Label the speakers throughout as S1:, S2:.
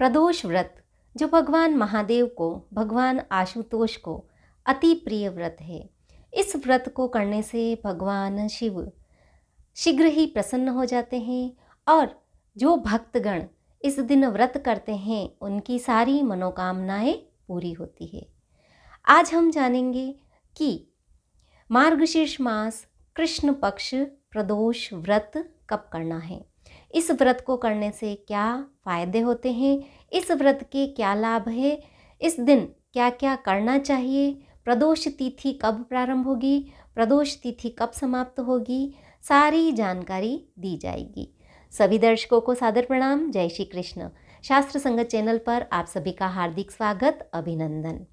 S1: प्रदोष व्रत जो भगवान महादेव को, भगवान आशुतोष को अति प्रिय व्रत है। इस व्रत को करने से भगवान शिव शीघ्र ही प्रसन्न हो जाते हैं और जो भक्तगण इस दिन व्रत करते हैं उनकी सारी मनोकामनाएं पूरी होती है। आज हम जानेंगे कि मार्गशीर्ष मास कृष्ण पक्ष प्रदोष व्रत कब करना है, इस व्रत को करने से क्या फ़ायदे होते हैं, इस व्रत के क्या लाभ है, इस दिन क्या क्या करना चाहिए, प्रदोष तिथि कब प्रारंभ होगी, प्रदोष तिथि कब समाप्त होगी, सारी जानकारी दी जाएगी। सभी दर्शकों को सादर प्रणाम। जय श्री कृष्ण। शास्त्र संगत चैनल पर आप सभी का हार्दिक स्वागत, अभिनंदन।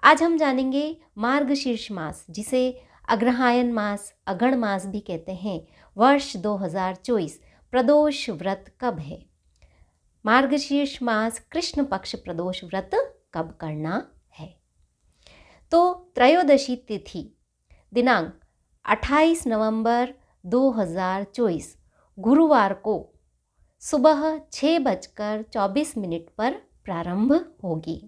S1: आज हम जानेंगे मार्गशीर्ष मास, जिसे अग्रहायण मास, अगण मास भी कहते हैं, वर्ष 2024 प्रदोष व्रत कब है। मार्गशीर्ष मास कृष्ण पक्ष प्रदोष व्रत कब करना है। तो त्रयोदशी तिथि दिनांक 28 नवंबर 2024 गुरुवार को सुबह 6:24 पर प्रारंभ होगी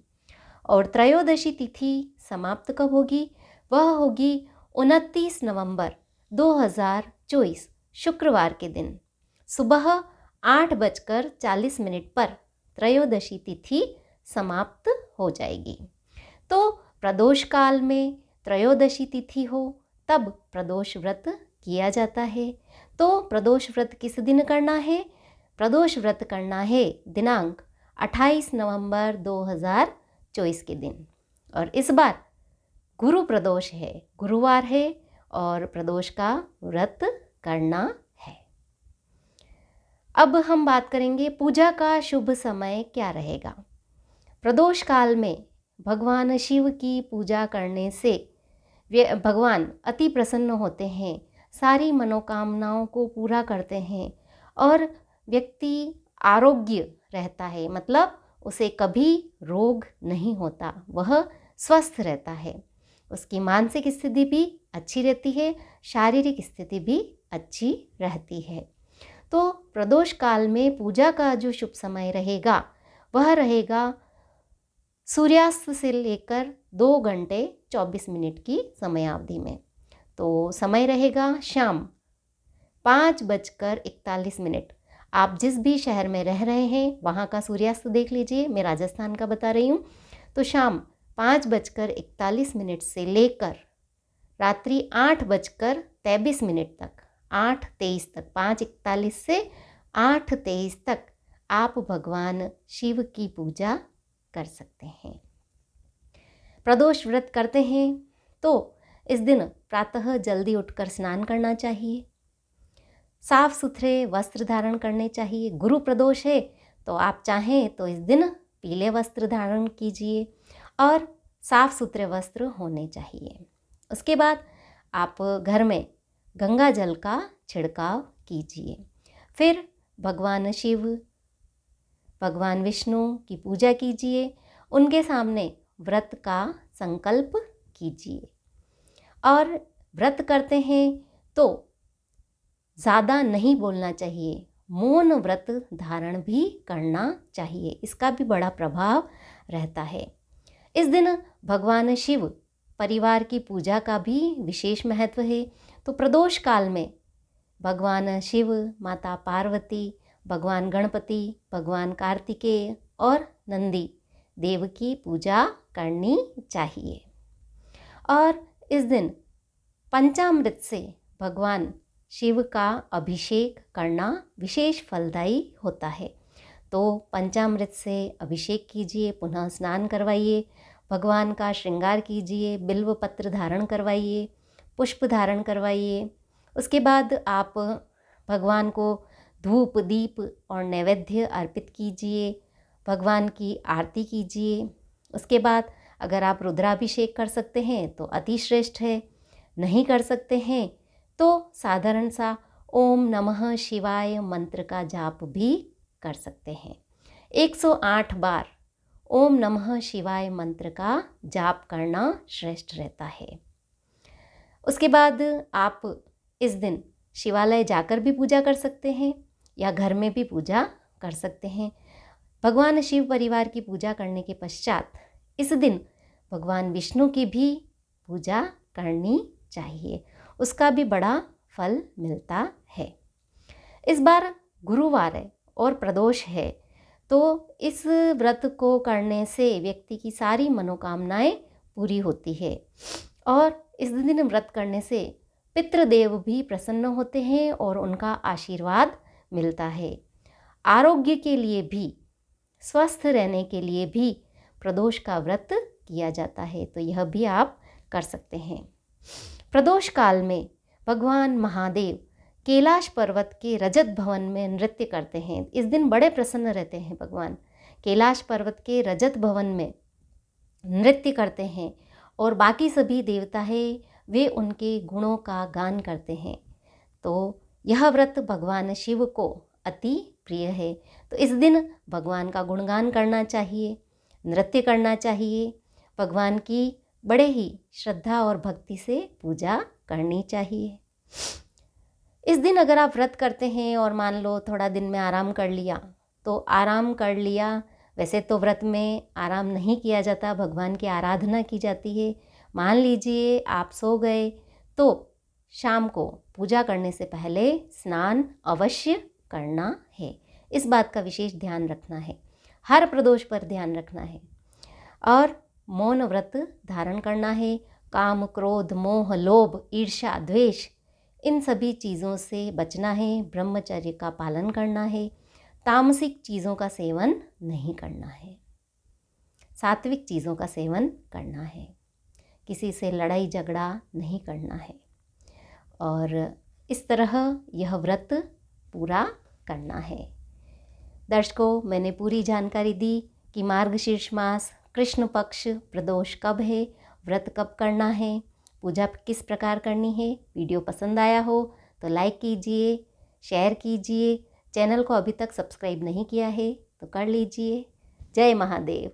S1: और त्रयोदशी तिथि समाप्त कब होगी, वह होगी 29 नवंबर 2024 शुक्रवार के दिन सुबह 8:40 पर त्रयोदशी तिथि समाप्त हो जाएगी। तो प्रदोष काल में त्रयोदशी तिथि हो तब प्रदोष व्रत किया जाता है। तो प्रदोष व्रत किस दिन करना है? प्रदोष व्रत करना है दिनांक 28 नवंबर 2024 के दिन। और इस बार गुरु प्रदोष है, गुरुवार है और प्रदोष का व्रत करना है। अब हम बात करेंगे पूजा का शुभ समय क्या रहेगा। प्रदोष काल में भगवान शिव की पूजा करने से भगवान अति प्रसन्न होते हैं, सारी मनोकामनाओं को पूरा करते हैं और व्यक्ति आरोग्य रहता है, मतलब उसे कभी रोग नहीं होता, वह स्वस्थ रहता है, उसकी मानसिक स्थिति भी अच्छी रहती है, शारीरिक स्थिति भी अच्छी रहती है। तो प्रदोष काल में पूजा का जो शुभ समय रहेगा वह रहेगा सूर्यास्त से लेकर 2:24 की समयावधि में। तो समय रहेगा शाम 5:41। आप जिस भी शहर में रह रहे हैं वहाँ का सूर्यास्त देख लीजिए। मैं राजस्थान का बता रही हूँ। तो शाम 5:41 से लेकर रात्रि 8:23 तक, 8:23 तक, 5:41 से 8:23 तक आप भगवान शिव की पूजा कर सकते हैं। प्रदोष व्रत करते हैं तो इस दिन प्रातः जल्दी उठकर स्नान करना चाहिए, साफ सुथरे वस्त्र धारण करने चाहिए। गुरु प्रदोष है तो आप चाहें तो इस दिन पीले वस्त्र धारण कीजिए और साफ सुथरे वस्त्र होने चाहिए। उसके बाद आप घर में गंगा जल का छिड़काव कीजिए। फिर भगवान शिव, भगवान विष्णु की पूजा कीजिए, उनके सामने व्रत का संकल्प कीजिए। और व्रत करते हैं तो ज़्यादा नहीं बोलना चाहिए, मौन व्रत धारण भी करना चाहिए, इसका भी बड़ा प्रभाव रहता है। इस दिन भगवान शिव परिवार की पूजा का भी विशेष महत्व है। तो प्रदोष काल में भगवान शिव, माता पार्वती, भगवान गणपति, भगवान कार्तिकेय और नंदी देव की पूजा करनी चाहिए। और इस दिन पंचामृत से भगवान शिव का अभिषेक करना विशेष फलदायी होता है। तो पंचामृत से अभिषेक कीजिए, पुनः स्नान करवाइए, भगवान का श्रृंगार कीजिए, बिल्व पत्र धारण करवाइए, पुष्प धारण करवाइए। उसके बाद आप भगवान को धूप, दीप और नैवेद्य अर्पित कीजिए, भगवान की आरती कीजिए। उसके बाद अगर आप रुद्राभिषेक कर सकते हैं तो अति श्रेष्ठ है, नहीं कर सकते हैं तो साधारण सा ओम नमः शिवाय मंत्र का जाप भी कर सकते हैं। 108 बार ओम नमः शिवाय मंत्र का जाप करना श्रेष्ठ रहता है। उसके बाद आप इस दिन शिवालय जाकर भी पूजा कर सकते हैं या घर में भी पूजा कर सकते हैं। भगवान शिव परिवार की पूजा करने के पश्चात इस दिन भगवान विष्णु की भी पूजा करनी चाहिए, उसका भी बड़ा फल मिलता है। इस बार गुरुवार है और प्रदोष है, तो इस व्रत को करने से व्यक्ति की सारी मनोकामनाएं पूरी होती है और इस दिन व्रत करने से पितृदेव भी प्रसन्न होते हैं और उनका आशीर्वाद मिलता है। आरोग्य के लिए भी, स्वस्थ रहने के लिए भी प्रदोष का व्रत किया जाता है, तो यह भी आप कर सकते हैं। प्रदोष काल में भगवान महादेव कैलाश पर्वत के रजत भवन में नृत्य करते हैं। इस दिन बड़े प्रसन्न रहते हैं भगवान, कैलाश पर्वत के रजत भवन में नृत्य करते हैं और बाकी सभी देवता है वे उनके गुणों का गान करते हैं। तो यह व्रत भगवान शिव को अति प्रिय है, तो इस दिन भगवान का गुणगान करना चाहिए, नृत्य करना चाहिए, भगवान की बड़े ही श्रद्धा और भक्ति से पूजा करनी चाहिए। इस दिन अगर आप व्रत करते हैं और मान लो थोड़ा दिन में आराम कर लिया, तो आराम कर लिया, वैसे तो व्रत में आराम नहीं किया जाता, भगवान की आराधना की जाती है। मान लीजिए आप सो गए, तो शाम को पूजा करने से पहले स्नान अवश्य करना है, इस बात का विशेष ध्यान रखना है, हर प्रदोष पर ध्यान रखना है। और मौन व्रत धारण करना है, काम क्रोध मोह लोभ ईर्ष्या द्वेष इन सभी चीज़ों से बचना है, ब्रह्मचर्य का पालन करना है, तामसिक चीज़ों का सेवन नहीं करना है, सात्विक चीज़ों का सेवन करना है, किसी से लड़ाई झगड़ा नहीं करना है और इस तरह यह व्रत पूरा करना है। दर्शकों, मैंने पूरी जानकारी दी कि मार्गशीर्ष मास कृष्ण पक्ष प्रदोष कब है, व्रत कब करना है, पूजा किस प्रकार करनी है। वीडियो पसंद आया हो तो लाइक कीजिए, शेयर कीजिए, चैनल को अभी तक सब्सक्राइब नहीं किया है तो कर लीजिए। जय महादेव।